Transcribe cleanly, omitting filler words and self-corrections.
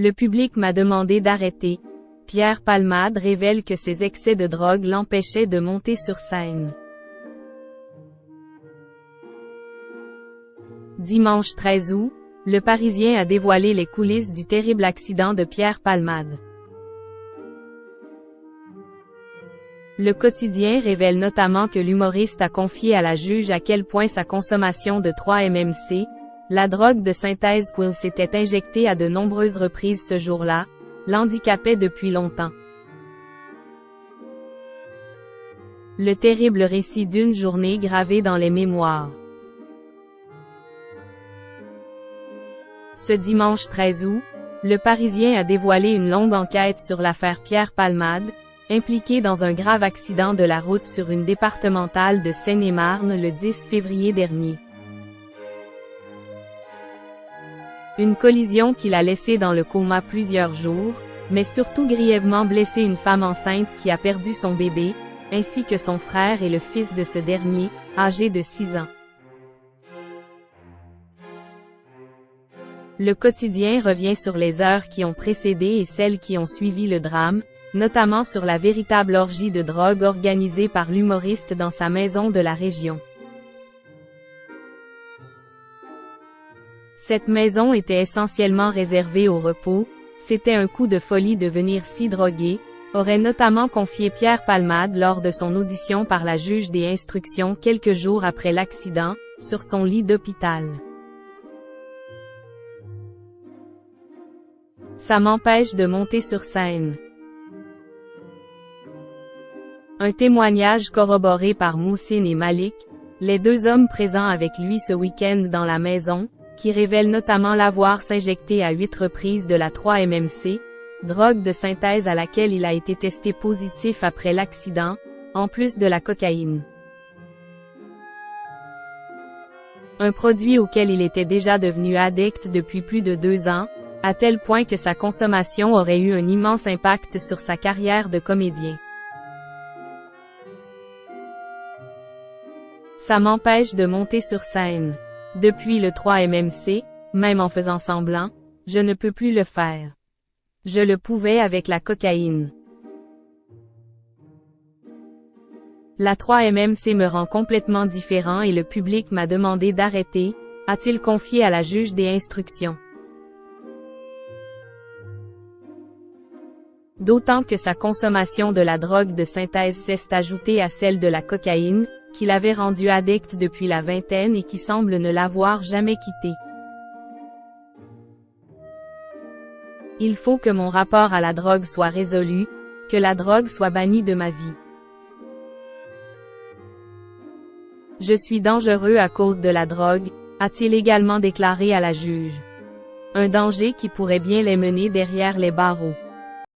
Le public m'a demandé d'arrêter. Pierre Palmade révèle que ses excès de drogue l'empêchaient de monter sur scène. Dimanche 13 août, le Parisien a dévoilé les coulisses du terrible accident de Pierre Palmade. Le quotidien révèle notamment que l'humoriste a confié à la juge à quel point sa consommation de 3-MMC, la drogue de synthèse qu'il s'était injectée à de nombreuses reprises ce jour-là, l'handicapait depuis longtemps. Le terrible récit d'une journée gravé dans les mémoires. Ce dimanche 13 août, le Parisien a dévoilé une longue enquête sur l'affaire Pierre Palmade, impliqué dans un grave accident de la route sur une départementale de Seine-et-Marne le 10 février dernier. Une collision qui l'a laissé dans le coma plusieurs jours, mais surtout grièvement blessé une femme enceinte qui a perdu son bébé, ainsi que son frère et le fils de ce dernier, âgé de 6 ans. Le quotidien revient sur les heures qui ont précédé et celles qui ont suivi le drame, notamment sur la véritable orgie de drogue organisée par l'humoriste dans sa maison de la région. Cette maison était essentiellement réservée au repos, c'était un coup de folie de venir si drogué, aurait notamment confié Pierre Palmade lors de son audition par la juge des instructions quelques jours après l'accident, sur son lit d'hôpital. Ça m'empêche de monter sur scène. Un témoignage corroboré par Moussine et Malik, les deux hommes présents avec lui ce week-end dans la maison, qui révèle notamment l'avoir s'injecté à 8 reprises de la 3-MMC, drogue de synthèse à laquelle il a été testé positif après l'accident, en plus de la cocaïne. Un produit auquel il était déjà devenu addict depuis plus de 2 ans, à tel point que sa consommation aurait eu un immense impact sur sa carrière de comédien. Ça m'empêche de monter sur scène. Depuis le 3-MMC, même en faisant semblant, je ne peux plus le faire. Je le pouvais avec la cocaïne. La 3-MMC me rend complètement différent et le public m'a demandé d'arrêter, a-t-il confié à la juge des instructions. D'autant que sa consommation de la drogue de synthèse s'est ajoutée à celle de la cocaïne, qui l'avait rendu addict depuis la vingtaine et qui semble ne l'avoir jamais quitté. Il faut que mon rapport à la drogue soit résolu, que la drogue soit bannie de ma vie. Je suis dangereux à cause de la drogue, a-t-il également déclaré à la juge. Un danger qui pourrait bien les mener derrière les barreaux.